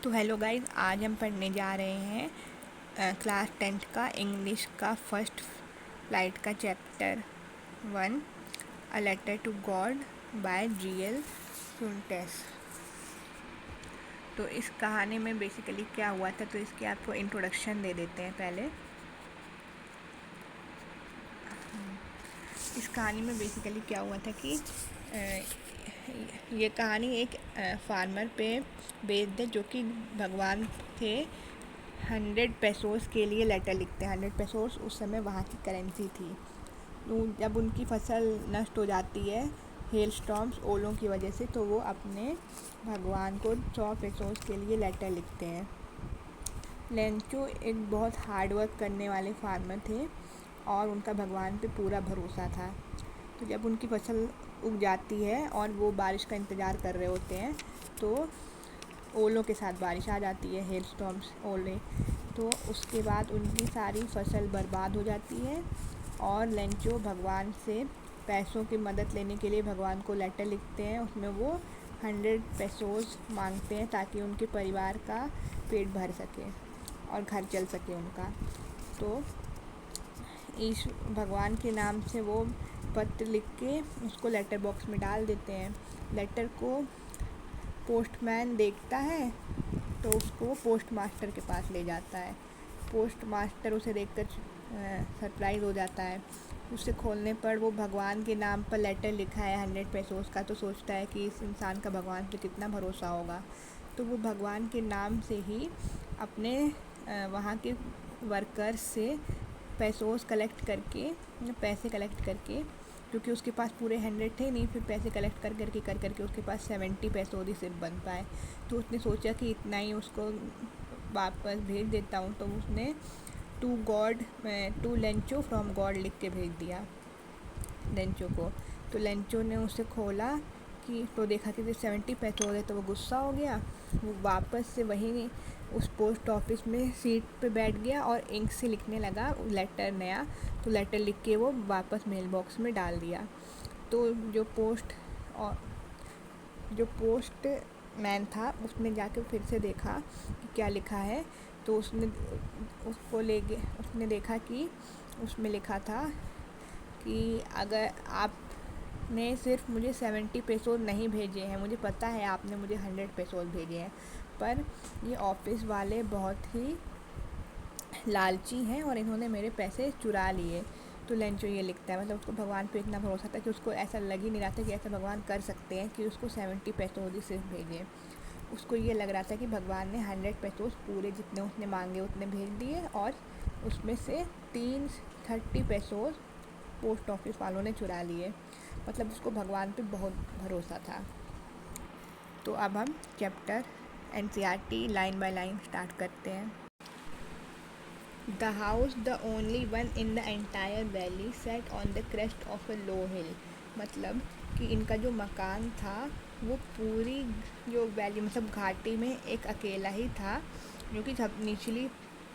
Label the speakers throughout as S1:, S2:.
S1: तो hello guys, आज हम पढ़ने जा रहे हैं क्लास 10th का इंग्लिश का फर्स्ट फ्लाइट का chapter 1 a letter to God by G.L. Fuentes. तो इस कहानी में बेसिकली क्या हुआ था, तो इसके आपको इंट्रोडक्शन दे देते हैं पहले। इस कहानी में बेसिकली क्या हुआ था कि ये कहानी एक फार्मर पे बेस्ड है जो कि भगवान थे। 100 पेसोस के लिए लेटर लिखते हैं। 100 पेसोस उस समय वहाँ की करेंसी थी। तो जब उनकी फसल नष्ट हो जाती है हेल स्टॉर्म्स ओलों की वजह से, तो वो अपने भगवान को 100 पेसोस के लिए लेटर लिखते हैं। लेंचो एक बहुत हार्ड वर्क करने वाले फार्मर थे और उनका भगवान पे पूरा भरोसा था। तो जब उनकी फसल उग जाती है और वो बारिश का इंतज़ार कर रहे होते हैं, तो ओलों के साथ बारिश आ जाती है, हेल स्टॉर्म्स ओले। तो उसके बाद उनकी सारी फसल बर्बाद हो जाती है और लेंचो भगवान से पैसों की मदद लेने के लिए भगवान को लेटर लिखते हैं। उसमें वो 100 पेसोस मांगते हैं ताकि उनके परिवार का पेट भर सके और घर चल सके उनका। तो इस भगवान के नाम से वो पत्र लिख के उसको लेटर बॉक्स में डाल देते हैं। लेटर को पोस्टमैन देखता है तो उसको पोस्ट मास्टर के पास ले जाता है। पोस्ट मास्टर उसे देखकर सरप्राइज़ हो जाता है। उसे खोलने पर वो भगवान के नाम पर लेटर लिखा है 100 पेसोस का, तो सोचता है कि इस इंसान का भगवान पे कितना भरोसा होगा। तो वो भगवान के नाम से ही अपने वहाँ के वर्कर्स से पैसे कलेक्ट करके क्योंकि उसके पास पूरे 100 थे नहीं, फिर पैसे कलेक्ट कर करके उसके पास 70 पैसे ही सिर्फ बन पाए। तो उसने सोचा कि इतना ही उसको वापस भेज देता हूँ। तो उसने टू लेंचो फ्रॉम गॉड लिख के भेज दिया लेंचो को। तो लेंचो ने उसे खोला कि तो देखा कि 70 पैसे हो गए, तो वो गुस्सा हो गया। वो वापस से वहीं उस पोस्ट ऑफिस में सीट पे बैठ गया और इंक से लिखने लगा लेटर नया। तो लेटर लिख के वो वापस मेल बॉक्स में डाल दिया। तो जो पोस्ट मैन था उसने जाकर फिर से देखा कि क्या लिखा है। तो उसने देखा कि उसमें लिखा था कि अगर आपने सिर्फ मुझे 70 पेसोस नहीं भेजे हैं, मुझे पता है आपने मुझे 100 पेसोस भेजे हैं, पर ये ऑफिस वाले बहुत ही लालची हैं और इन्होंने मेरे पैसे चुरा लिए। तो लेंचो ये लिखता है, मतलब उसको भगवान पे इतना भरोसा था कि उसको ऐसा लग ही नहीं रहा था कि ऐसा भगवान कर सकते हैं कि उसको 70 पेसोस ही सिर्फ भेजें। उसको ये लग रहा था कि भगवान ने 100 पेसोस पूरे जितने उसने मांगे उतने भेज दिए और उसमें से 30 पेसोस पोस्ट ऑफिस वालों ने चुरा लिए। मतलब उसको भगवान पे बहुत भरोसा था। तो अब हम chapter NCERT line by line start करते हैं। The house the only one in the entire valley sat on the crest of a low hill. मतलब कि इनका जो मकान था वो पूरी जो वैली मतलब घाटी में एक अकेला ही था, जो कि निचली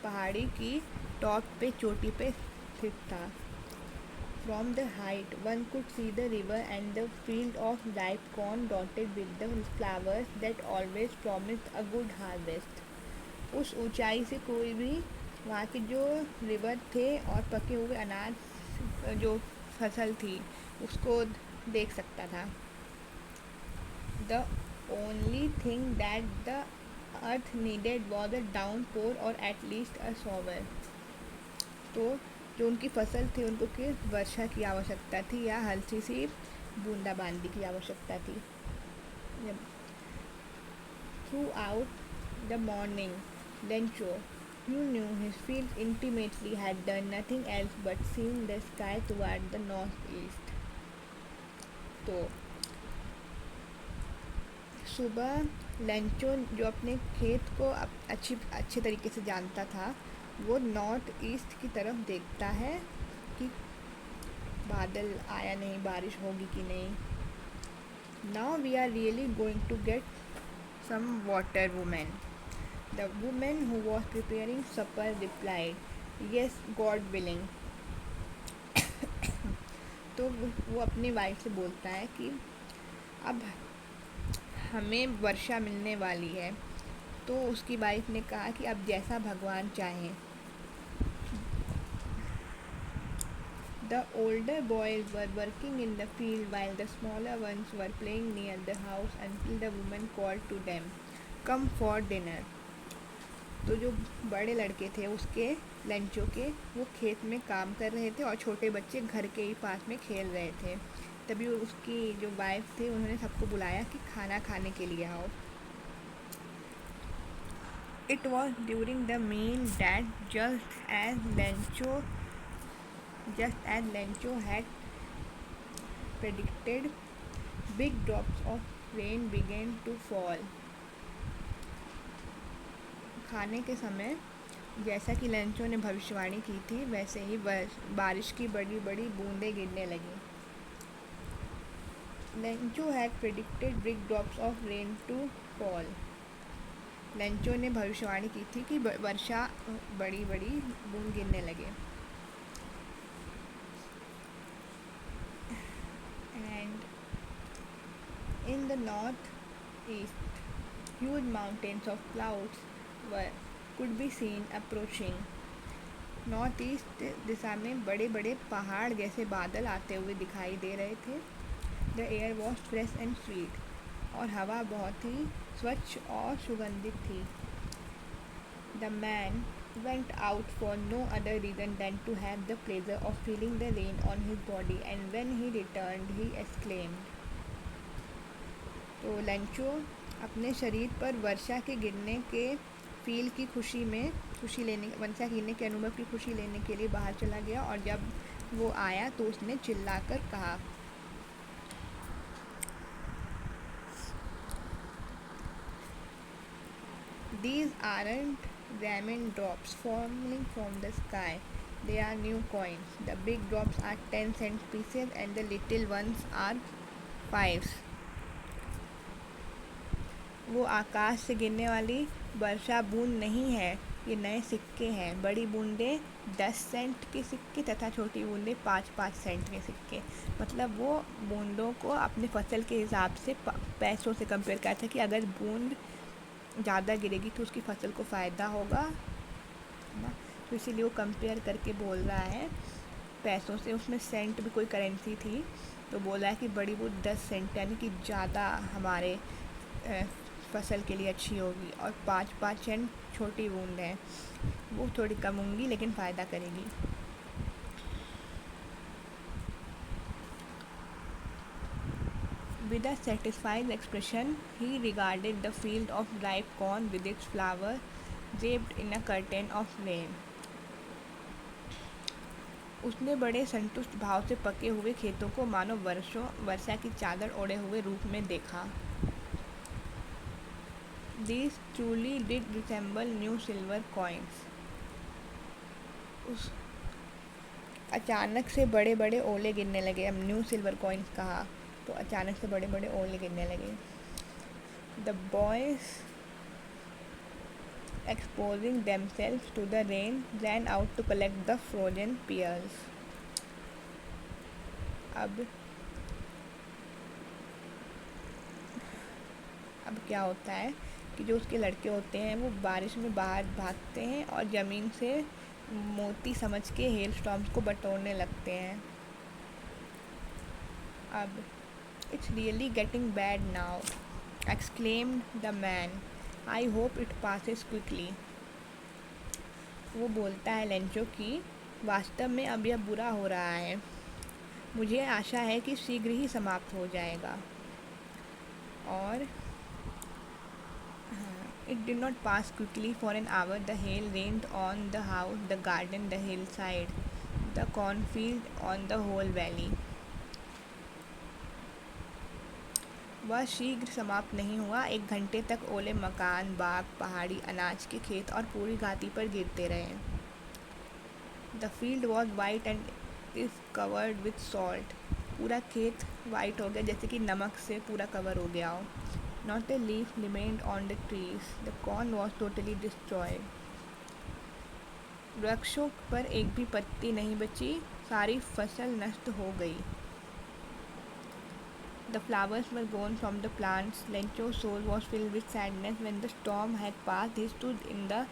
S1: पहाड़ी की टॉप पे चोटी पे स्थित था। From the height, one could see the river and the field of ripe corn dotted with the flowers that always promised a good harvest. उस ऊंचाई से कोई भी वहाँ के जो रिवर थे और पके हुए अनाज जो फसल थी उसको देख सकता था। The only thing that the earth needed was a downpour or at least a shower. तो जो उनकी फसल थी उनको कि वर्षा की आवश्यकता थी या हल्की सी बूंदाबांदी की आवश्यकता थी। Through out the morning Lencho, who knew his field intimately, had done nothing else but seen the sky toward the northeast. तो सुबह लेंचो जो अपने खेत को अच्छे तरीके से जानता था, वो नॉर्थ ईस्ट की तरफ देखता है कि बादल आया नहीं, बारिश होगी कि नहीं। Now we are really going to get some water woman. The woman who was preparing supper replied yes God willing. तो वो अपनी वाइफ से बोलता है कि अब हमें वर्षा मिलने वाली है, तो उसकी वाइफ ने कहा कि अब जैसा भगवान चाहें। The older boys were working in the field while the smaller ones were playing near the house until the woman called to them, "Come for dinner." तो जो बड़े लड़के थे उसके लंचों के, वो खेत में काम कर रहे थे और छोटे बच्चे घर के ही पास में खेल रहे थे। तभी उसकी जो वाइफ थी उन्होंने सबको बुलाया कि खाना खाने के लिए आओ। It was during the meal that just as Lencho had predicted, big drops of rain began to fall. खाने के समय जैसा कि लेंचो ने भविष्यवाणी की थी वैसे ही बारिश की बड़ी बड़ी बूंदें गिरने लगीं। Lencho had predicted big drops of rain to fall. Lencho ने भविष्यवाणी की थी कि वर्षा बड़ी बड़ी बूंद गिरने लगे। And in the north east huge mountains of clouds could be seen approaching. North east दिशा में बड़े बड़े पहाड़ जैसे बादल आते हुए दिखाई दे रहे थे। The air was fresh and sweet, और हवा बहुत ही स्वच्छ और सुगंधित थी। The man went out for no other reason than to have the pleasure of feeling the rain on his body, and when he returned he exclaimed. तो Lencho अपने शरीर पर वर्षा के गिरने के फील की वर्षा गिरने के अनुभव की खुशी लेने के लिए बाहर चला गया, और जब वो आया तो उसने चिल्लाकर कहा, "These aren't diamond drops falling from the sky. They are new coins. The big drops are 10-cent pieces and the little ones are 5s." वो आकाश से गिरने वाली वर्षा बूंद नहीं है, ये नए सिक्के हैं। बड़ी बूंदें 10 सेंट के सिक्के तथा छोटी बूंदें 5-5 सेंट के सिक्के। मतलब वो बूंदों को अपने फसल के हिसाब से पैसों से कंपेयर करता है कि अगर बूंद ज़्यादा गिरेगी तो उसकी फसल को फ़ायदा होगा ना, तो इसीलिए वो कंपेयर करके बोल रहा है पैसों से। उसमें सेंट भी कोई करेंसी थी, तो बोल रहा है कि बड़ी बूंद 10 सेंट यानी कि ज़्यादा हमारे फसल के लिए अच्छी होगी, और 5-5 सेंट छोटी बूंद है, वो थोड़ी कम होंगी लेकिन फ़ायदा करेगी। With a satisfied expression, he regarded the field of ripe corn with its flower draped in a curtain of rain. उसने बड़े संतुष्ट भाव से पके हुए खेतों को मानो वर्षा की चादर ओढ़े हुए रूप में देखा। These truly did resemble new silver coins. अचानक से बड़े बड़े ओले गिरने लगे। अब न्यू सिल्वर कॉइन्स कहा तो अचानक से बड़े बड़े ओले गिरने लगे। The boys, exposing themselves to the rain, ran out to collect the frozen pears. अब क्या होता है कि जो उसके लड़के होते हैं वो बारिश में बाहर भागते हैं और ज़मीन से मोती समझ के हेल स्टॉर्म्स को बटोरने लगते हैं। अब "It's really getting bad now," exclaimed the man. "I hope it passes quickly." वो बोलता है लेंचो कि वास्तव में अब यह बुरा हो रहा है, मुझे आशा है कि शीघ्र ही समाप्त हो जाएगा। और It did not pass quickly. For an hour the hail rained on the house, the garden, the hillside, the cornfield, on the whole valley. वह शीघ्र समाप्त नहीं हुआ। 1 घंटे तक ओले मकान, बाग, पहाड़ी, अनाज के खेत और पूरी घाटी पर गिरते रहे। The field was white and is covered with salt. पूरा खेत वाइट हो गया जैसे कि नमक से पूरा कवर हो गया हो। Not a leaf remained on the trees. The corn was totally destroyed. वृक्षों पर एक भी पत्ती नहीं बची, सारी फसल नष्ट हो गई। The flowers were gone from the plants. Lencho's soul was filled with sadness. When the storm had passed, he stood in the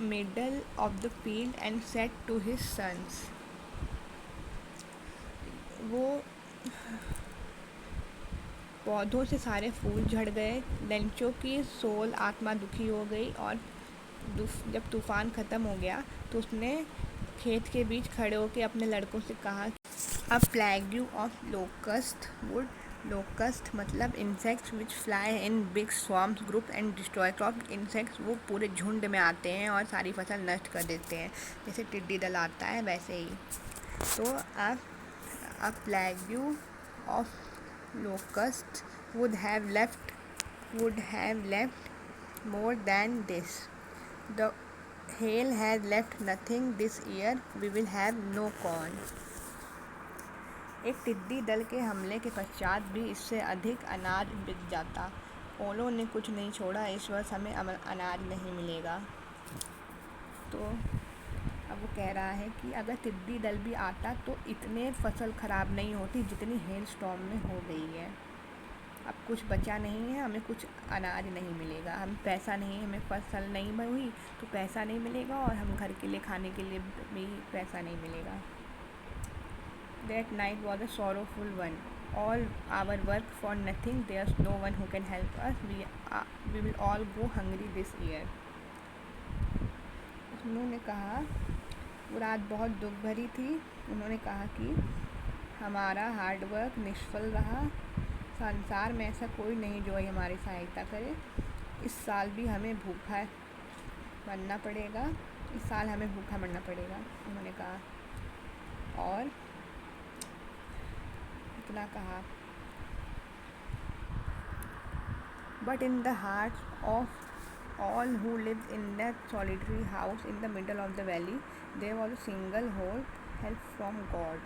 S1: middle of the field and said to his sons, वो पौधों से सारे फूल झड़ गए। Lencho की soul आत्मा दुखी हो गई और जब तूफ़ान ख़त्म हो गया तो उसने खेत के बीच खड़े होकर अपने लड़कों से कहा, अ प्लेग्यू ऑफ लोकस्ट वुड, लोकस्ट मतलब insects which fly in big swarms group and destroy crop. Insects वो पूरे झुंड में आते हैं और सारी फसल नष्ट कर देते हैं, जैसे टिड्डी दल आता है वैसे ही। तो अ प्लेग्यू of locusts would have left more than this. The hail has left nothing this year. We will have no corn. एक टिड्डी दल के हमले के पश्चात भी इससे अधिक अनाज बिक जाता। ओलों ने कुछ नहीं छोड़ा, इस वर्ष हमें अनाज नहीं मिलेगा। तो अब वो कह रहा है कि अगर टिड्डी दल भी आता तो इतने फसल ख़राब नहीं होती जितनी हेल स्टॉर्म में हो गई है। अब कुछ बचा नहीं है, हमें कुछ अनाज नहीं मिलेगा, हम पैसा नहीं, हमें फसल नहीं हुई तो पैसा नहीं मिलेगा और हम घर के लिए खाने के लिए भी पैसा नहीं मिलेगा। That night was a sorrowful one. All our work for nothing. There's no one who can help us. We will all go hungry this year. उन्होंने कहा, वो रात बहुत दुख भरी थी। उन्होंने कहा कि हमारा हार्डवर्क निष्फल रहा, संसार में ऐसा कोई नहीं जो हमारी सहायता करे। इस साल भी हमें भूखा मरना पड़ेगा, इस साल हमें भूखा मरना पड़ेगा, उन्होंने कहा। और इतना कहा, but in the heart of all who lived in that solitary house in the middle of the valley, there was a single hope, help from God.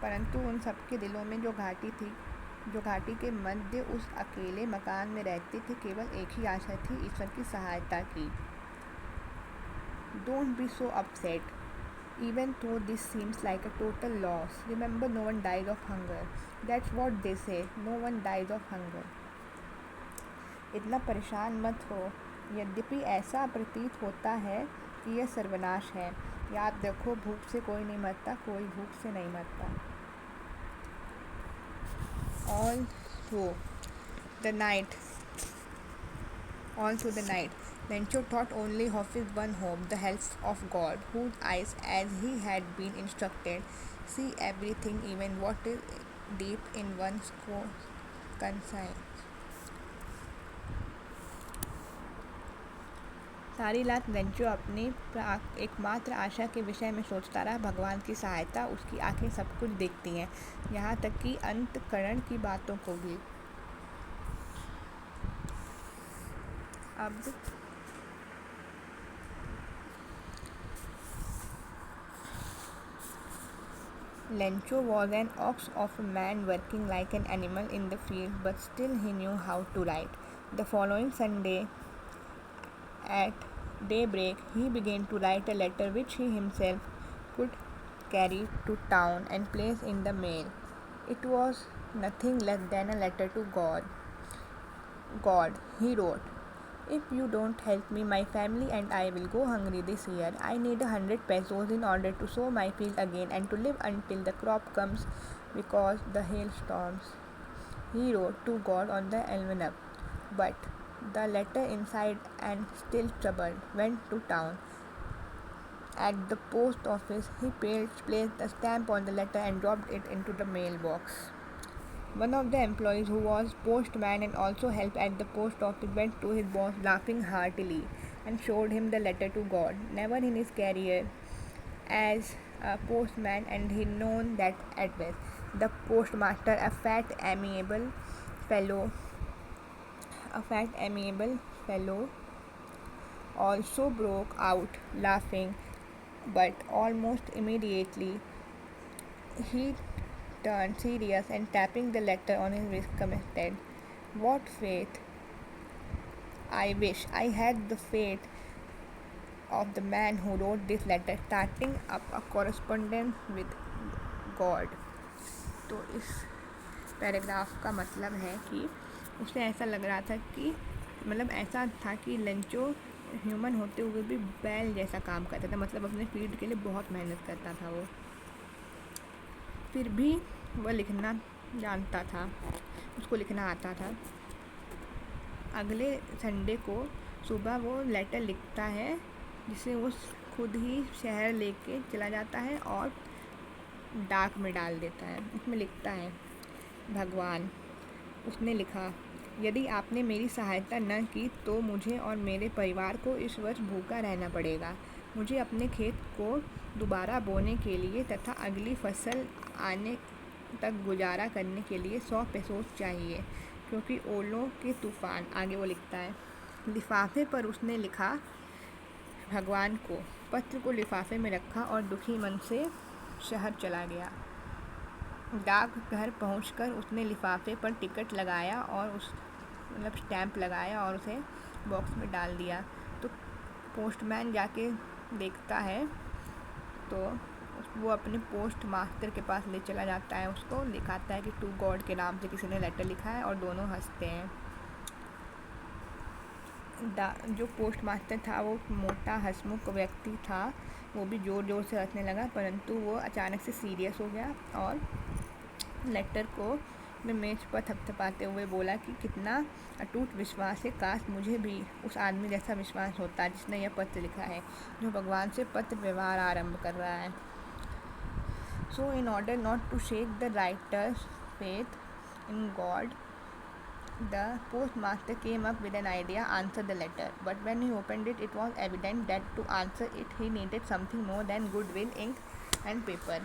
S1: परंतु उन सबके दिलों में जो घाटी के मध्य उस अकेले मकान में रहते थे, केवल एक ही आशा थी, ईश्वर की सहायता की। Don't be so upset, even though this seems like a total loss. Remember, no one dies of hunger. That's what they say, no one dies of hunger. इतना परेशान मत हो, यद्यपि ऐसा प्रतीत होता है कि यह सर्वनाश है। याद रखो, भूख से कोई नहीं मरता, कोई भूख से नहीं मरता। All through the night, Lencho thought only of his one hope, the help of God, whose eyes, as he had been instructed, see everything, even what is deep in one's conscience. सारी रात Lencho अपनी एकमात्र आशा के विषय में सोचता रहा, भगवान की सहायता। उसकी आंखें सब कुछ देखती हैं, यहाँ तक कि अंतःकरण की बातों को भी। अब Lencho was an ox of a man working like an animal in the field, but still he knew how to write. The following Sunday at daybreak, he began to write a letter which he himself could carry to town and place in the mail. It was nothing less than a letter to God. God, he wrote, if you don't help me, my family and I will go hungry this year. I need 100 pesos in order to sow my field again and to live until the crop comes because the hailstorms. He wrote to God on the envelope, but the letter inside and still troubled went to town. At the post office, he placed a stamp on the letter and dropped it into the mailbox. One of the employees, who was postman and also helped at the post office, went to his boss laughing heartily and showed him the letter to God. Never in his career as a postman and he known that address. The postmaster, a fat amiable fellow, also broke out laughing, but almost immediately he turned serious and tapping the letter on his wrist commented, what faith! I wish I had the faith of the man who wrote this letter, starting up a correspondence with God. तो इस paragraph का मतलब है कि उसे ऐसा लग रहा था कि मतलब ऐसा था कि लेंचो ह्यूमन होते हुए भी बैल जैसा काम करता था, मतलब अपने फील्ड के लिए बहुत मेहनत करता था वो, फिर भी वह लिखना जानता था, उसको लिखना आता था। अगले संडे को सुबह वो लेटर लिखता है जिसे वो खुद ही शहर लेके चला जाता है और डाक में डाल देता है। उसमें लिखता है, भगवान, उसने लिखा, यदि आपने मेरी सहायता न की तो मुझे और मेरे परिवार को इस वर्ष भूखा रहना पड़ेगा। मुझे अपने खेत को दोबारा बोने के लिए तथा अगली फसल आने तक गुजारा करने के लिए 100 पेसोस चाहिए, क्योंकि ओलों के तूफान। आगे वो लिखता है, लिफाफे पर उसने लिखा भगवान को। पत्र को लिफाफे में रखा और दुखी मन से शहर चला गया। डाक घर पहुंचकर उसने लिफाफे पर टिकट लगाया और उस मतलब स्टैंप लगाया और उसे बॉक्स में डाल दिया। तो पोस्टमैन जाके देखता है तो वो अपने पोस्ट मास्टर के पास ले चला जाता है, उसको दिखाता है कि टू गॉड के नाम से किसी ने लेटर लिखा है, और दोनों हंसते हैं। जो पोस्ट मास्टर था वो मोटा हंसमुख व्यक्ति था, वो भी ज़ोर ज़ोर से हंसने लगा, परंतु वो अचानक से सीरियस हो गया और लेटर को मेज पर थपथपाते हुए बोला कि कितना अटूट विश्वास है, काश मुझे भी उस आदमी जैसा विश्वास होता जिसने यह पत्र लिखा है, जो भगवान से पत्र व्यवहार आरंभ कर रहा है। So in order not to shake the writer's faith in God, the postmaster came up with an idea, answer the letter. But when he opened it, it was evident that to answer it he needed something more than goodwill, ink and paper.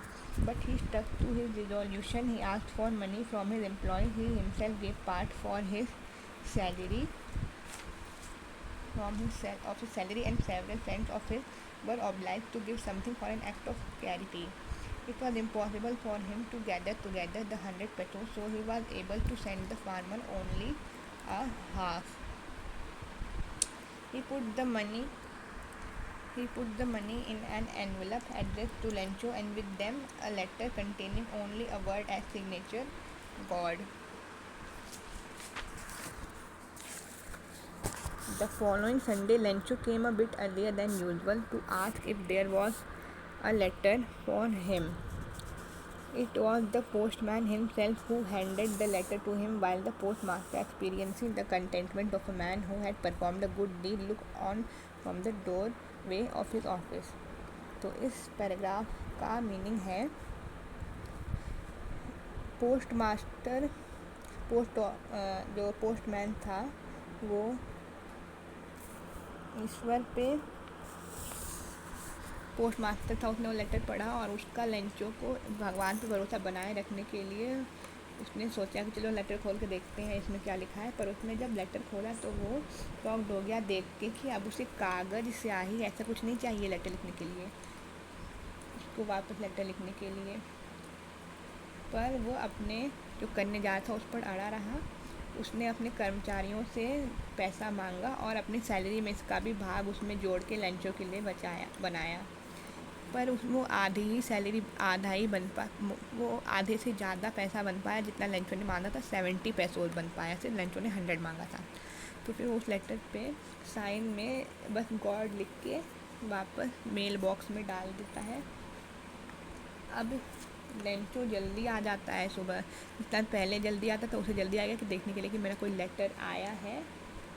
S1: But he stuck to his resolution. He asked for money from his employees. He himself gave part for his salary of his salary, and several friends of his were obliged to give something for an act of charity. It was impossible for him to gather together the 100 pesos, so he was able to send the farmer only a half. He put the money in an envelope addressed to Lencho, and with them a letter containing only a word as signature, God. The following Sunday, Lencho came a bit earlier than usual to ask if there was a letter for him. It was the postman himself who handed the letter to him, while the postmaster, experiencing the contentment of a man who had performed a good deed, looked on from the doorway of his office. तो इस paragraph का meaning है, जो postman था वो ईश्वर पे post master था, उसने वो लेटर पढ़ा और उसका लेंचो को भगवान पे भरोसा बनाए रखने के लिए उसने सोचा कि चलो लेटर खोल के देखते हैं इसमें क्या लिखा है। पर उसने जब लेटर खोला तो वो शॉक्ड हो गया देख के कि अब उसे कागज़ स्याही ऐसा कुछ नहीं चाहिए लेटर लिखने के लिए, उसको वापस लेटर लिखने के लिए। पर वो अपने जो करने जा रहा था उस पर अड़ा रहा। उसने अपने कर्मचारियों से पैसा मांगा और अपनी सैलरी में इसका भी भाग उसमें जोड़ के लंचों के लिए बनाया। पर वो आधी ही सैलरी, आधा ही वो आधे से ज़्यादा पैसा बन पाया जितना लंचों ने मांगा था। 70 पेसोस बन पाया, सिर्फ लंचों ने 100 मांगा था। तो फिर उस लेटर पे साइन में बस गॉड लिख के वापस मेल बॉक्स में डाल देता है। अब लेंचो जल्दी आ जाता है सुबह, जितना पहले जल्दी आता था उसे जल्दी आ गया कि देखने के लिए कि मेरा कोई लेटर आया है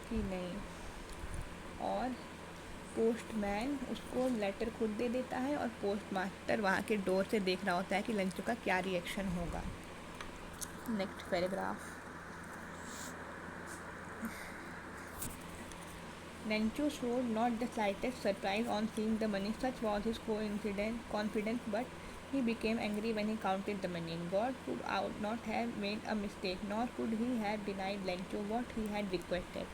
S1: कि नहीं। और पोस्टमैन उसको लेटर खुद दे देता है और पोस्ट मास्टर वहाँ के डोर से देख रहा होता है कि लंचो का क्या रिएक्शन होगा। Next paragraph, Lencho showed not the slightest surprise on seeing the money. Such was his confidence, but he became angry when he counted the money. God could not have made a mistake, nor could he have denied Lencho what he had requested.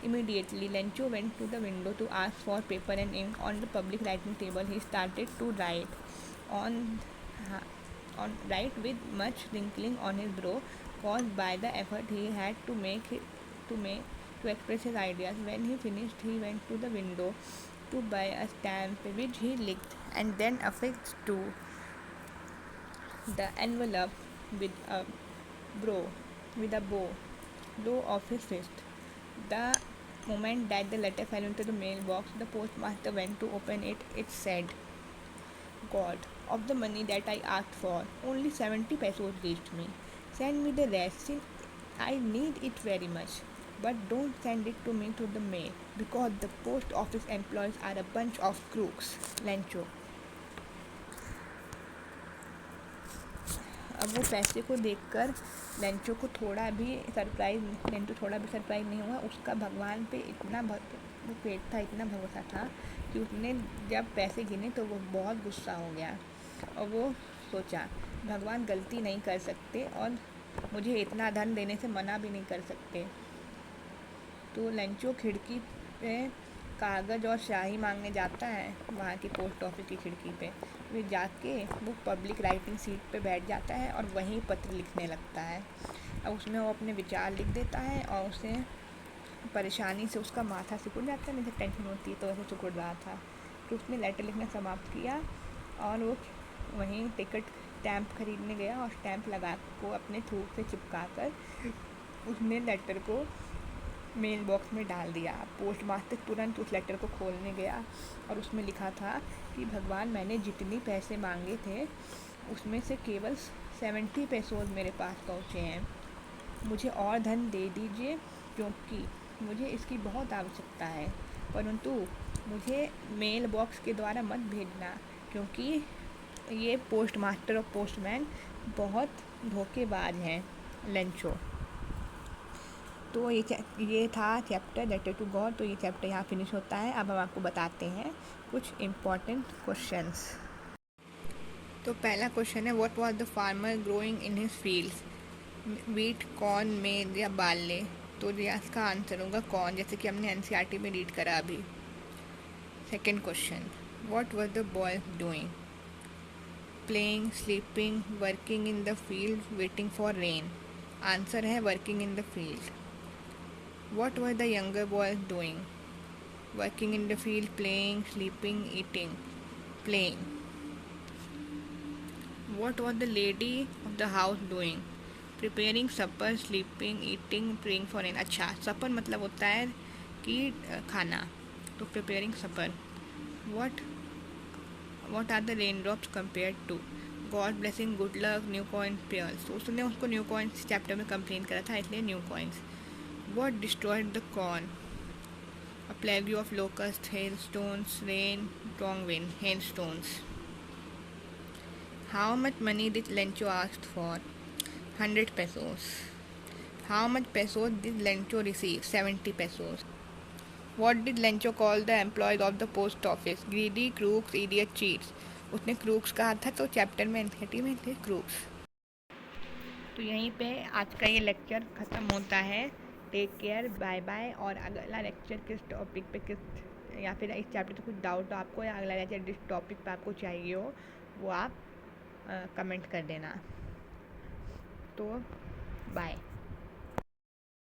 S1: Immediately, Lencho went to the window to ask for paper and ink. On the public writing table, he started to write. Write with much wrinkling on his brow, caused by the effort he had to make to express his ideas. When he finished, he went to the window to buy a stamp which he licked and then affixed to the envelope. with a bro with a bow low of his fist. The moment that the letter fell into the mailbox, the postmaster went to open it. It said, God, of the money that I asked for, only 70 pesos reached me. Send me the rest since I need it very much. But don't send it to me to the mail because the post office employees are a bunch of crooks. Lencho. अब वो पैसे को देखकर Lencho को Lencho थोड़ा भी surprise नहीं हुआ। उसका भगवान पे वो पेट था, इतना भरोसा था कि उसने जब पैसे गिने तो वो बहुत गुस्सा हो गया और वो सोचा भगवान गलती नहीं कर सकते और मुझे इतना धन देने से मना भी नहीं कर सकते। तो लेंचो खिड़की पे कागज़ और स्याही मांगने जाता है, वहाँ की पोस्ट ऑफिस की खिड़की पे। वे जाके वो पब्लिक राइटिंग सीट पे बैठ जाता है और वहीं पत्र लिखने लगता है। अब उसमें वो अपने विचार लिख देता है और उसे परेशानी से उसका माथा सिकुड़ जाता है। मुझे टेंशन होती है तो ऐसे सिकुड़ रहा था। तो उसने लेटर लिखना समाप्त किया और वो वहीं टिकट स्टैम्प खरीदने गया और स्टैम्प लगा को अपने थूक से चिपका कर उसने लेटर को मेल बॉक्स में डाल दिया। पोस्ट मास्टर तुरंत उस लेटर को खोलने गया और उसमें लिखा था कि भगवान, मैंने जितने पैसे मांगे थे उसमें से केवल 70 पेसोज मेरे पास पहुँचे हैं। मुझे और धन दे दीजिए क्योंकि मुझे इसकी बहुत आवश्यकता है, परंतु मुझे मेल बॉक्स के द्वारा मत भेजना क्योंकि ये पोस्ट मास्टर और पोस्टमैन बहुत धोखेबाज हैं। लेंचो। तो ये था चैप्टर लेटर टू गॉड। तो ये चैप्टर यहाँ फिनिश होता है। अब हम आपको बताते हैं कुछ इम्पॉर्टेंट क्वेश्चंस। तो पहला क्वेश्चन है, what was the farmer growing in his fields? Wheat, corn, मेज या बार्ले? तो इसका आंसर होगा कॉर्न, जैसे कि हमने एनसीईआरटी में रीड करा अभी। Second question, what was the boy doing? Playing, sleeping, working in the field, waiting for rain? Answer है working in the field. What were the younger boys doing? Working in the field, playing, sleeping, eating. Playing. What was the lady of the house doing? Preparing supper, sleeping, eating, praying for rain. अच्छा, supper मतलब होता है कि खाना, तो preparing supper. What are the raindrops compared to? God blessing, good luck, new coins, pearls. तो उसने उसको new coins चैप्टर में कंप्लेन करा था, इसलिए new coins. What destroyed the corn? A plague of locusts, hailstones, rain, strong wind, hailstones. How much money did Lencho ask for? 100 pesos. How much pesos did Lencho receive? 70 pesos. What did Lencho call the employees of the post office? Greedy, crooks, idiot, cheats. उसने crooks कहा था, तो chapter में NCERT में थे crooks। तो यहीं पे आज का ये लेक्चर ख़त्म होता है। Take care, bye bye. और अगला लेक्चर किस टॉपिक पे या फिर इस चैप्टर से कुछ डाउट हो आपको या अगला लेक्चर जिस टॉपिक पे आपको चाहिए हो वो आप कमेंट कर देना। तो बाय।